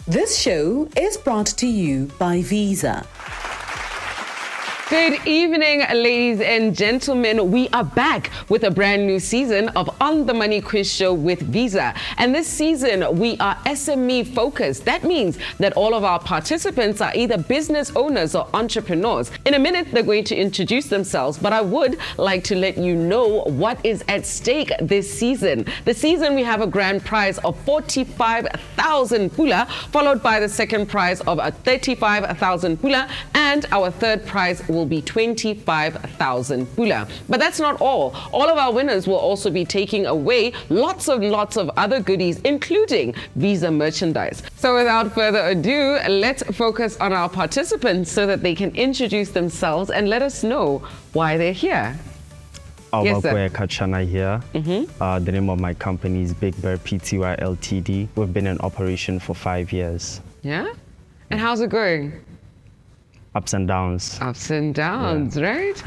This show is brought to you by Visa. Good evening, ladies and gentlemen. We are back with a brand new season of On the Money Quiz Show with Visa. And this season, we are SME focused. That means that all of our participants are either business owners or entrepreneurs. In a minute, they're going to introduce themselves, but I would like to let you know what is at stake this season. This season, we have a grand prize of 45,000 pula, followed by the second prize of 35,000 pula, and our third prize will be 25,000 pula. But that's not all. All of our winners will also be taking away lots of other goodies, including Visa merchandise. So without further ado, let's focus on our participants so that they can introduce themselves and let us know why they're here. Yes, Albakwe Kachana here. The name of my company is Big Bear Pty Ltd. We've been in operation for 5 years. Yeah? And how's it going? Ups and downs. Ups and downs, right?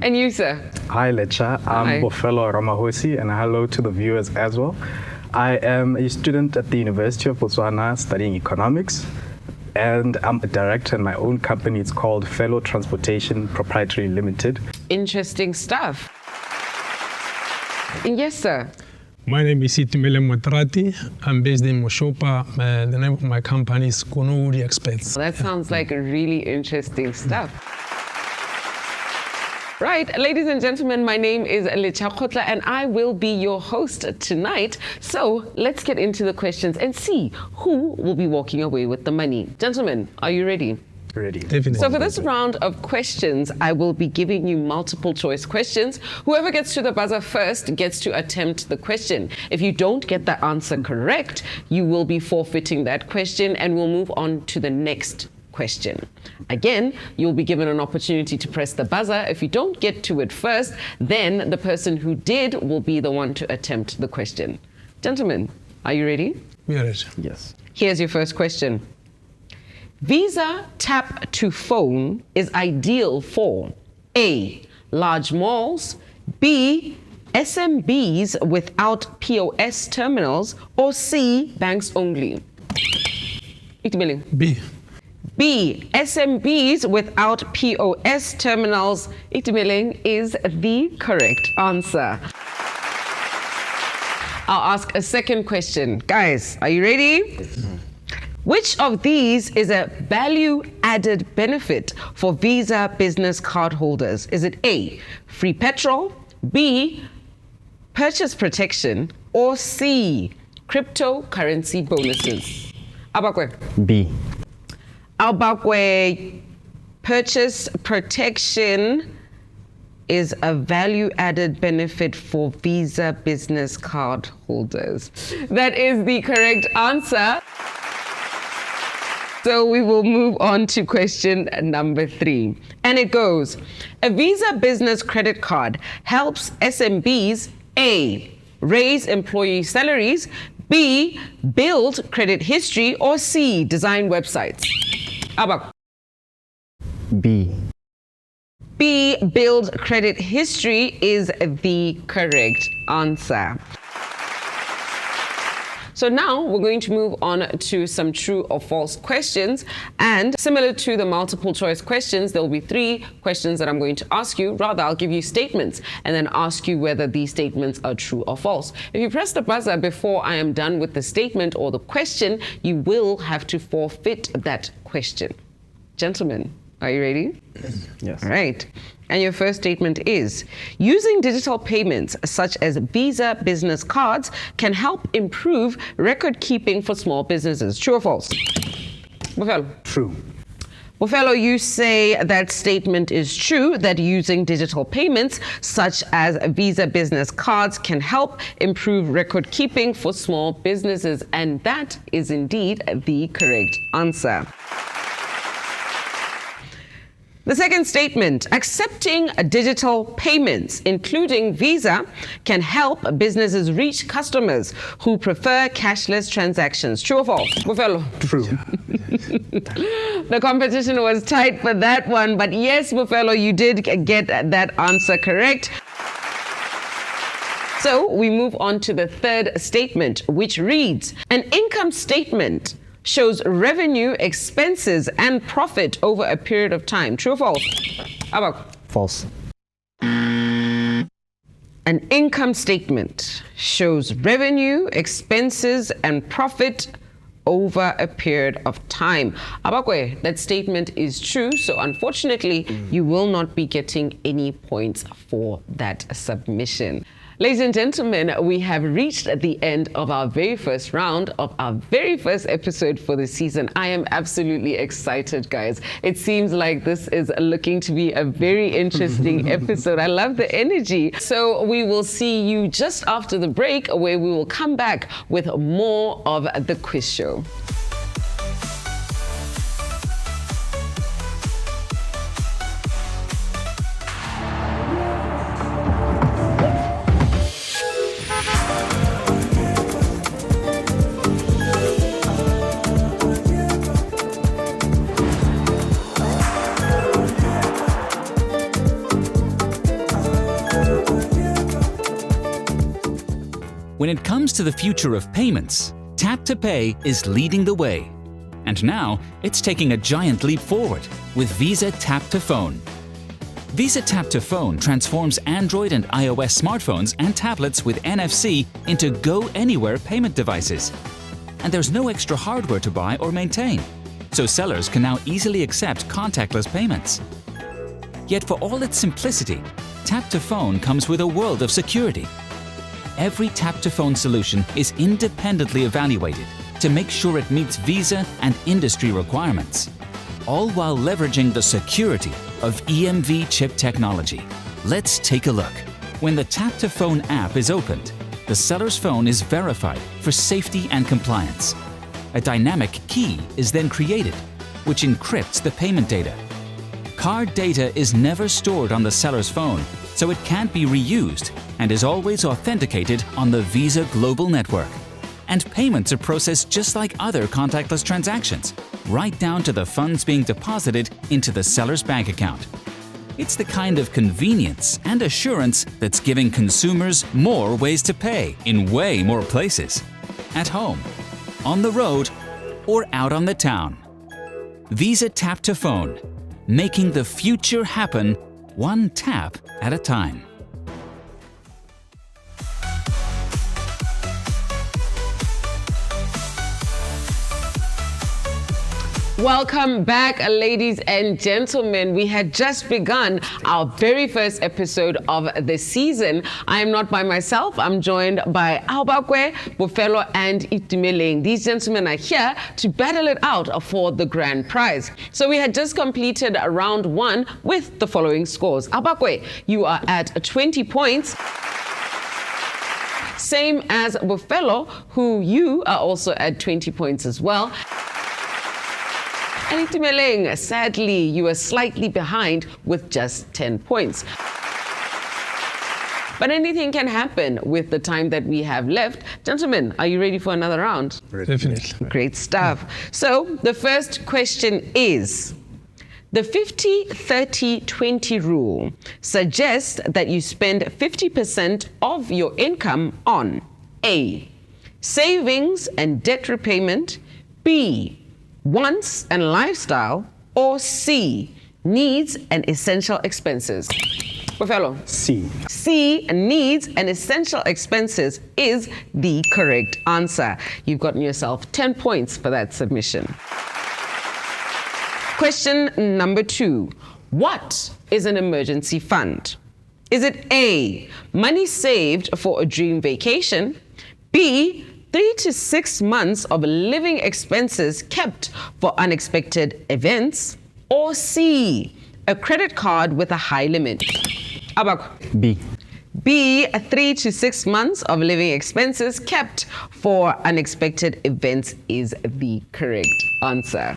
And you, sir? Hi, Lecha. I'm Bofelo Ramahosi, and hello to the viewers as well. I am a student at the University of Botswana studying economics, and I'm a director in my own company. It's called Fellow Transportation Proprietary Limited. Interesting stuff. And yes, sir? My name is Itumele Motrati. I'm based in Moshopa. The name of my company is Kunouri Experts. That sounds like really interesting stuff. Right, ladies and gentlemen, my name is Lecha Khotla and I will be your host tonight. So let's get into the questions and see who will be walking away with the money. Gentlemen, are you ready? Ready. Definitely. So for this round of questions, I will be giving you multiple choice questions. Whoever gets to the buzzer first gets to attempt the question. If you don't get the answer correct, you will be forfeiting that question and we'll move on to the next question. Again, you'll be given an opportunity to press the buzzer. If you don't get to it first, then the person who did will be the one to attempt the question. Gentlemen, are you ready? We are ready. Yes. Here's your first question. Visa Tap to Phone is ideal for A, large malls, B, SMBs without POS terminals, or C, banks only? Itumeleng. B. B, SMBs without POS terminals. Itumeleng is the correct answer. I'll ask a second question. Guys, are you ready? Which of these is a value-added benefit for Visa business card holders? Is it A, free petrol, B, purchase protection, or C, cryptocurrency bonuses? Albakwe. B. Albakwe, purchase protection is a value-added benefit for Visa business card holders. That is the correct answer. So we will move on to question number 3. And it goes, a Visa business credit card helps SMBs, A, raise employee salaries, B, build credit history, or C, design websites? Abak. B. B, build credit history is the correct answer. So now we're going to move on to some true or false questions. And similar to the multiple choice questions, there will be 3 questions that I'm going to ask you. Rather, I'll give you statements and then ask you whether these statements are true or false. If you press the buzzer before I am done with the statement or the question, you will have to forfeit that question. Gentlemen, are you ready? Yes. All right. And your first statement is, using digital payments such as Visa business cards can help improve record keeping for small businesses. True or false? Bofelo. True. Bofelo, you say that statement is true, that using digital payments such as Visa business cards can help improve record keeping for small businesses. And that is indeed the correct answer. The second statement, accepting digital payments, including Visa, can help businesses reach customers who prefer cashless transactions. True or false? Bofelo. True. The competition was tight for that one, but yes, Bofelo, you did get that answer correct. So we move on to the third statement, which reads, an income statement shows revenue, expenses, and profit over a period of time. True or false? Abak? False. An income statement shows revenue, expenses, and profit over a period of time. Abakwe, that statement is true, so unfortunately, you will not be getting any points for that submission. Ladies and gentlemen, we have reached the end of our very first round of our very first episode for the season. I am absolutely excited, guys. It seems like this is looking to be a very interesting episode. I love the energy. So we will see you just after the break, where we will come back with more of the quiz show. When it comes to the future of payments, Tap to Pay is leading the way. And now it's taking a giant leap forward with Visa Tap to Phone. Visa Tap to Phone transforms Android and iOS smartphones and tablets with NFC into Go Anywhere payment devices. And there's no extra hardware to buy or maintain, so sellers can now easily accept contactless payments. Yet for all its simplicity, Tap to Phone comes with a world of security. Every tap-to-phone solution is independently evaluated to make sure it meets Visa and industry requirements, all while leveraging the security of EMV chip technology. Let's take a look. When the tap-to-phone app is opened, the seller's phone is verified for safety and compliance. A dynamic key is then created, which encrypts the payment data. Card data is never stored on the seller's phone, so it can't be reused and is always authenticated on the Visa Global Network. And payments are processed just like other contactless transactions, right down to the funds being deposited into the seller's bank account. It's the kind of convenience and assurance that's giving consumers more ways to pay in way more places. At home, on the road, or out on the town. Visa Tap to Phone, making the future happen one tap at a time. Welcome back, ladies and gentlemen. We had just begun our very first episode of the season. I am not by myself. I'm joined by Aubakwe, Bofelo, and Itumeleng. These gentlemen are here to battle it out for the grand prize. So we had just completed round one with the following scores. Aubakwe, you are at 20 points. Same as Bofelo, who you are also at 20 points as well. And Itumeleng, sadly, you are slightly behind with just 10 points. But anything can happen with the time that we have left. Gentlemen, are you ready for another round? Definitely. Great stuff. So the first question is, the 50-30-20 rule suggests that you spend 50% of your income on A, savings and debt repayment, B, wants and lifestyle, or C, needs and essential expenses. Bofelo. C. C, needs and essential expenses is the correct answer. You've gotten yourself 10 points for that submission. Question number 2. What is an emergency fund? Is it A, money saved for a dream vacation, B, 3 to 6 months of living expenses kept for unexpected events, or C, a credit card with a high limit? Abak. B. B, 3 to 6 months of living expenses kept for unexpected events is the correct answer.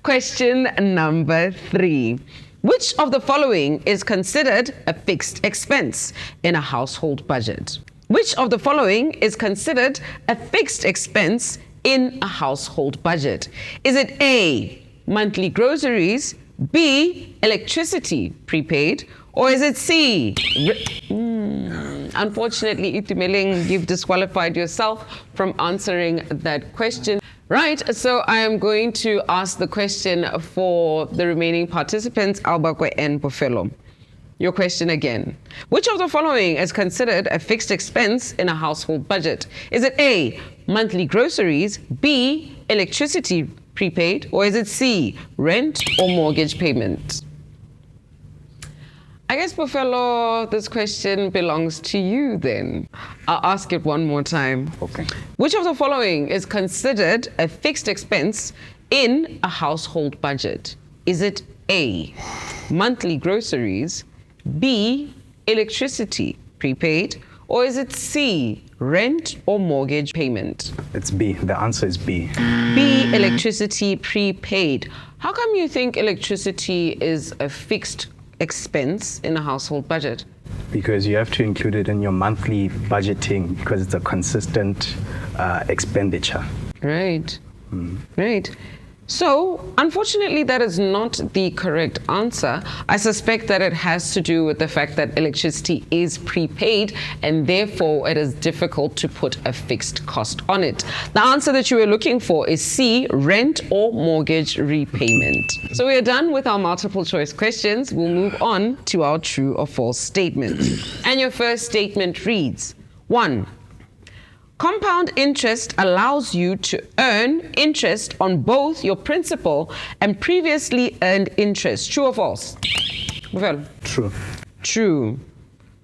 Question number 3. Which of the following is considered a fixed expense in a household budget? Which of the following is considered a fixed expense in a household budget? Is it A, monthly groceries, B, electricity prepaid, or is it C, Unfortunately, Itumeleng, you've disqualified yourself from answering that question. Right, so I am going to ask the question for the remaining participants, Albakwe and Bofelo. Your question again. Which of the following is considered a fixed expense in a household budget? Is it A, monthly groceries, B, electricity prepaid, or is it C, rent or mortgage payment? I guess, Bofelo, this question belongs to you then. I'll ask it one more time. Okay. Which of the following is considered a fixed expense in a household budget? Is it A, monthly groceries, B, electricity prepaid, or is it C, rent or mortgage payment? It's B. The answer is B. B, electricity prepaid. How come you think electricity is a fixed expense in a household budget? Because you have to include it in your monthly budgeting because it's a consistent expenditure. Right. Right. So, unfortunately, that is not the correct answer. I suspect that it has to do with the fact that electricity is prepaid and therefore it is difficult to put a fixed cost on it. The answer that you were looking for is C, rent or mortgage repayment. So we are done with our multiple choice questions. We'll move on to our true or false statements. And your first statement reads, 1. Compound interest allows you to earn interest on both your principal and previously earned interest. True or false? Well, True. true.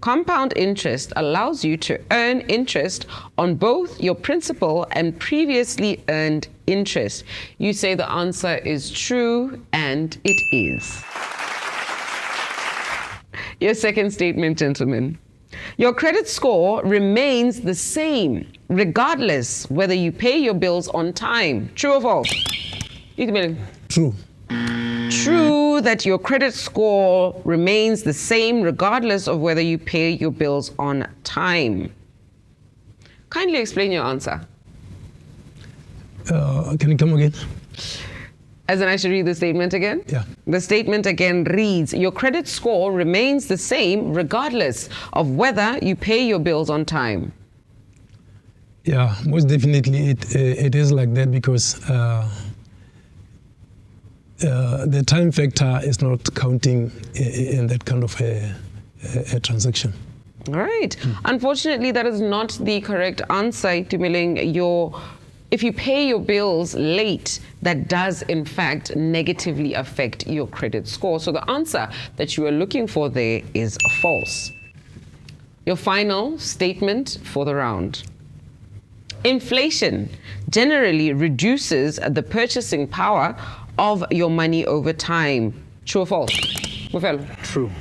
Compound interest allows you to earn interest on both your principal and previously earned interest. You say the answer is true, and it is. Your second statement, gentlemen. Your credit score remains the same regardless whether you pay your bills on time. True or false? True. True that your credit score remains the same regardless of whether you pay your bills on time. Kindly explain your answer. Can you come again? As in, I should read the statement again? Yeah. The statement again reads, your credit score remains the same regardless of whether you pay your bills on time. Yeah, most definitely it is like that because the time factor is not counting in that kind of a transaction. All right. Unfortunately, that is not the correct answer, Itumeleng. If you pay your bills late, that does in fact negatively affect your credit score. So the answer that you are looking for there is false. Your final statement for the round. Inflation generally reduces the purchasing power of your money over time. True or false? Mufelo? True.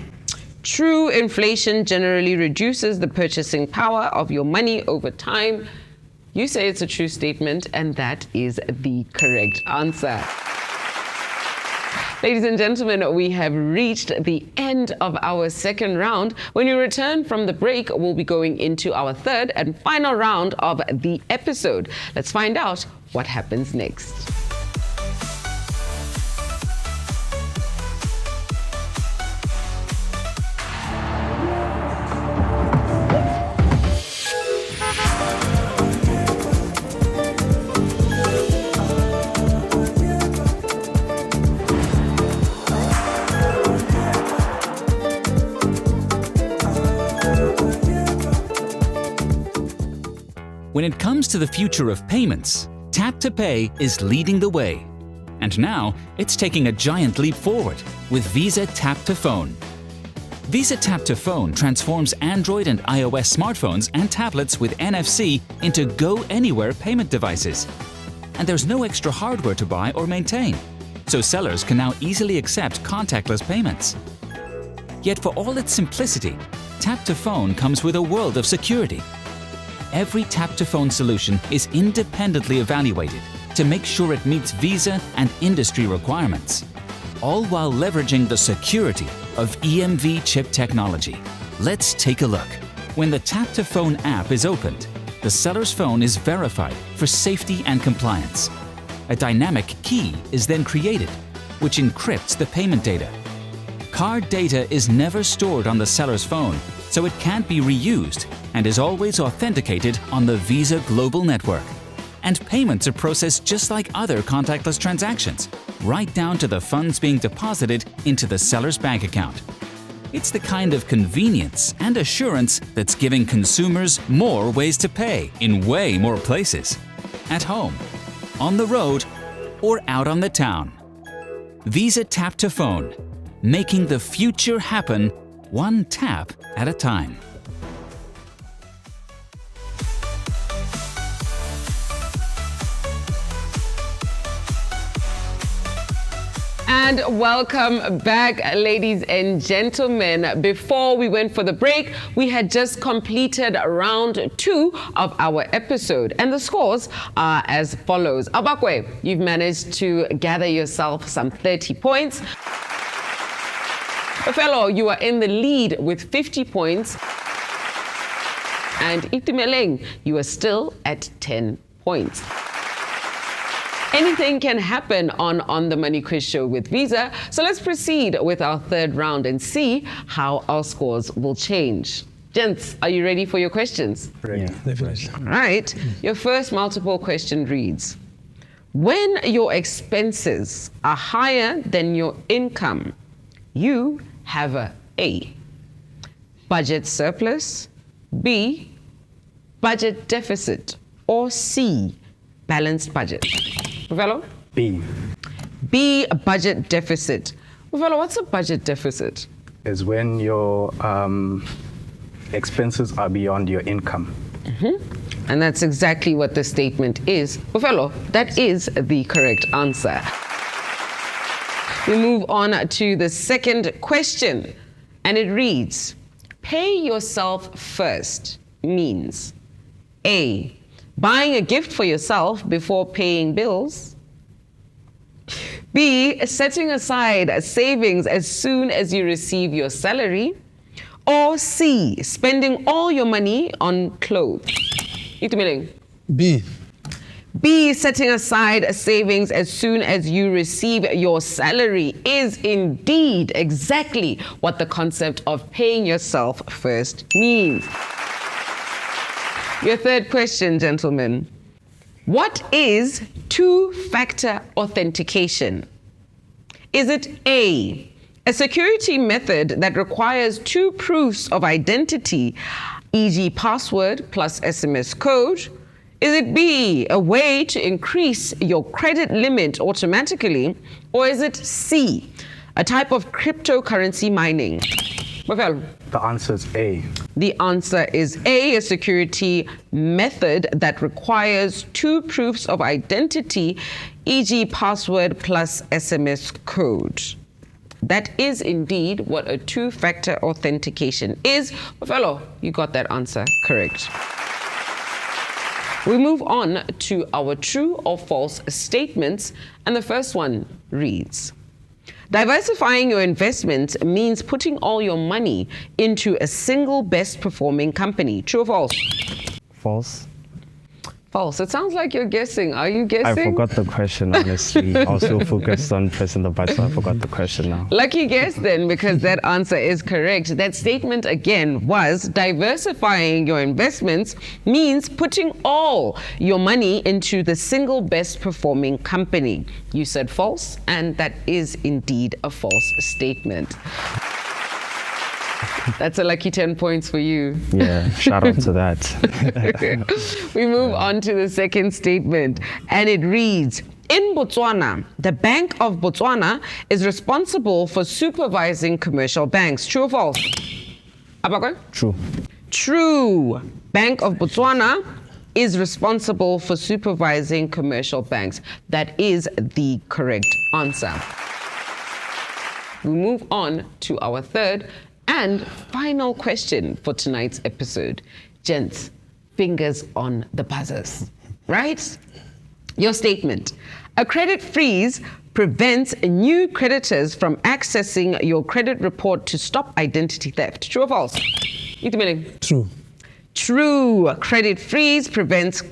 True, inflation generally reduces the purchasing power of your money over time. You say it's a true statement, and that is the correct answer. Ladies and gentlemen, we have reached the end of our second round. When we return from the break, we'll be going into our third and final round of the episode. Let's find out what happens next. When it comes to the future of payments, Tap to Pay is leading the way. And now it's taking a giant leap forward with Visa Tap to Phone. Visa Tap to Phone transforms Android and iOS smartphones and tablets with NFC into go-anywhere payment devices. And there's no extra hardware to buy or maintain, so sellers can now easily accept contactless payments. Yet for all its simplicity, Tap to Phone comes with a world of security. Every Tap to Phone solution is independently evaluated to make sure it meets Visa and industry requirements, all while leveraging the security of EMV chip technology. Let's take a look. When the Tap to Phone app is opened, the seller's phone is verified for safety and compliance. A dynamic key is then created, which encrypts the payment data. Card data is never stored on the seller's phone, so it can't be reused and is always authenticated on the Visa Global Network. And payments are processed just like other contactless transactions, right down to the funds being deposited into the seller's bank account. It's the kind of convenience and assurance that's giving consumers more ways to pay in way more places. At home, on the road, or out on the town. Visa Tap to Phone, making the future happen one tap at a time. And welcome back, ladies and gentlemen. Before we went for the break, we had just completed round 2 of our episode, and the scores are as follows. Abakwe, you've managed to gather yourself some 30 points. Fellow, you are in the lead with 50 points. And Itumeleng, you are still at 10 points. Anything can happen on the Money Quiz Show with Visa. So let's proceed with our third round and see how our scores will change. Gents, are you ready for your questions? Yeah. Definitely. All right. Your first multiple question reads, when your expenses are higher than your income, you have A, budget surplus, B, budget deficit, or C, balanced budget. Buffalo? B B, budget deficit. Buffalo, what's a budget deficit? is when your expenses are beyond your income. And that's exactly what the statement is. Buffalo, that is the correct answer. We move on to the second question, and it reads, pay yourself first means A, buying a gift for yourself before paying bills. B, setting aside savings as soon as you receive your salary. Or C, spending all your money on clothes. Itumeleng. B. B, setting aside savings as soon as you receive your salary is indeed exactly what the concept of paying yourself first means. Your third question, gentlemen. What is two-factor authentication? Is it A, a security method that requires 2 proofs of identity, e.g. password plus SMS code? Is it B, a way to increase your credit limit automatically? Or is it C, a type of cryptocurrency mining? Buffalo. The answer is A. The answer is A, a security method that requires 2 proofs of identity, e.g. password plus SMS code. That is indeed what a two-factor authentication is. Buffalo, you got that answer correct. We move on to our true or false statements, and the first one reads, diversifying your investments means putting all your money into a single best performing company. True or false? False. False. It sounds like you're guessing. Are you guessing? I forgot the question, honestly. I was so focused on pressing the button, I forgot the question now. Lucky guess then, because that answer is correct. That statement again was diversifying your investments means putting all your money into the single best performing company. You said false, and that is indeed a false statement. That's a lucky 10 points for you. Yeah, shout out to that. We move on to the second statement, and it reads, in Botswana, the Bank of Botswana is responsible for supervising commercial banks. True or false? Abakwe? True. True. Bank of Botswana is responsible for supervising commercial banks. That is the correct answer. We move on to our third and final question for tonight's episode. Gents, fingers on the buzzers, right? Your statement. A credit freeze prevents new creditors from accessing your credit report to stop identity theft. True or false? Itumeleng. True. True. Credit freeze prevents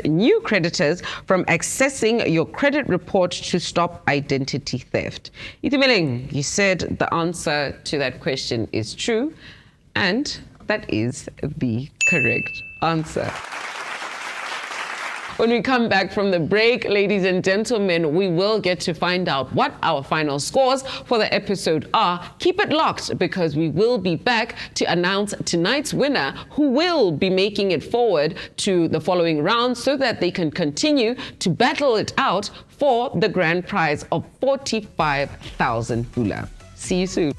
new creditors from accessing your credit report to stop identity theft. Itumeleng, you said the answer to that question is true. And that is the correct answer. When we come back from the break, ladies and gentlemen, we will get to find out what our final scores for the episode are. Keep it locked because we will be back to announce tonight's winner, who will be making it forward to the following round so that they can continue to battle it out for the grand prize of 45,000 Pula. See you soon.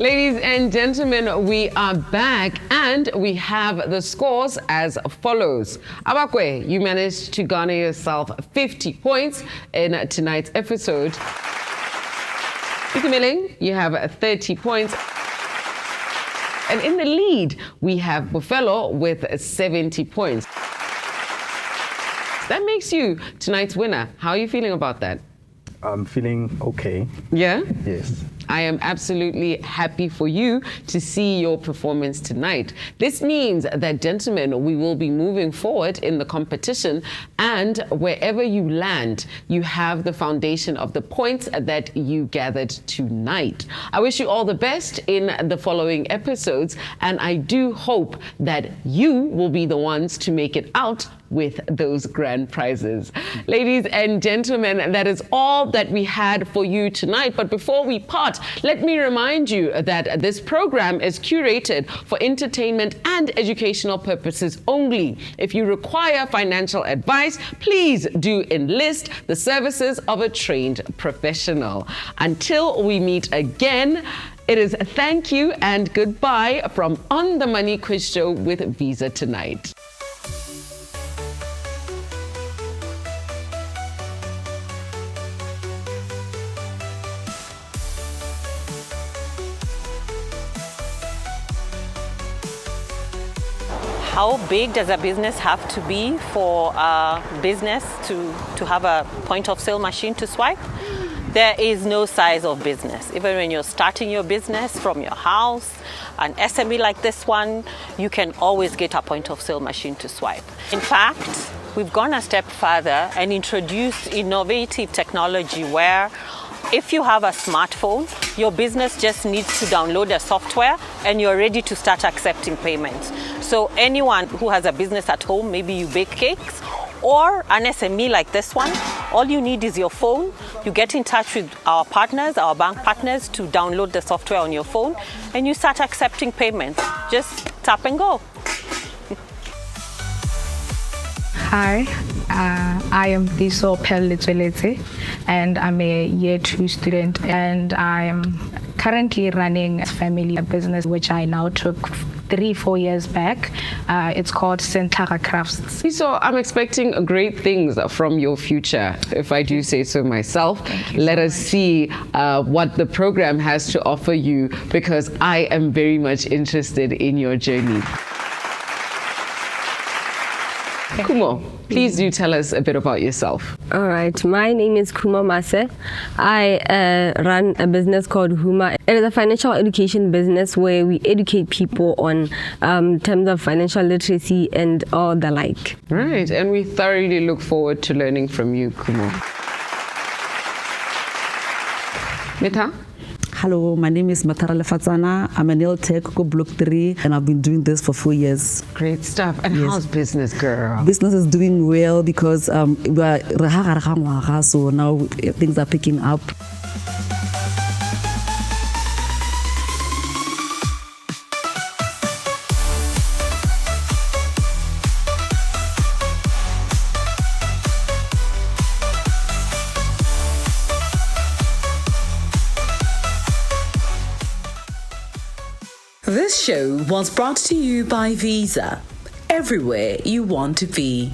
Ladies and gentlemen, we are back and we have the scores as follows. Abakwe, you managed to garner yourself 50 points in tonight's episode. Itumeleng, you have 30 points. And in the lead, we have Bofelo with 70 points. That makes you tonight's winner. How are you feeling about that? I'm feeling okay. Yeah? Yes. I am absolutely happy for you to see your performance tonight. This means that, gentlemen, we will be moving forward in the competition, and wherever you land, you have the foundation of the points that you gathered tonight. I wish you all the best in the following episodes, and I do hope that you will be the ones to make it out with those grand prizes. Ladies and gentlemen, that is all that we had for you tonight. But before we part, let me remind you that this program is curated for entertainment and educational purposes only. If you require financial advice, please do enlist the services of a trained professional. Until we meet again, it is thank you and goodbye from On the Money Quiz Show with Visa Tonight. How big does a business have to be for a business to have a point of sale machine to swipe? There is no size of business. Even when you're starting your business from your house, an SME like this one, you can always get a point of sale machine to swipe. In fact, we've gone a step further and introduced innovative technology where if you have a smartphone, your business just needs to download a software and you're ready to start accepting payments. So anyone who has a business at home, maybe you bake cakes, or an SME like this one, all you need is your phone. You get in touch with our partners, our bank partners, to download the software on your phone and you start accepting payments. Just tap and go. Hi, I am Diso Pelletolete and I'm a year 2 student, and I am currently running a family business which I now took 3-4 years back. It's called Centara Crafts. So I'm expecting great things from your future, if I do say so myself. Let us see what the program has to offer you, because I am very much interested in your journey. Kumo, please do tell us a bit about yourself. All right, my name is Kumo Mase. I run a business called Huma. It is a financial education business where we educate people on terms of financial literacy and all the like. Right, and we thoroughly look forward to learning from you, Kumo. Mita? Hello, my name is Matara Lefatsana. I'm a nail tech, go Block 3, and I've been doing this for 4 years. Great stuff. And how's business, girl? Business is doing well because so now things are picking up. This show was brought to you by Visa. Everywhere you want to be.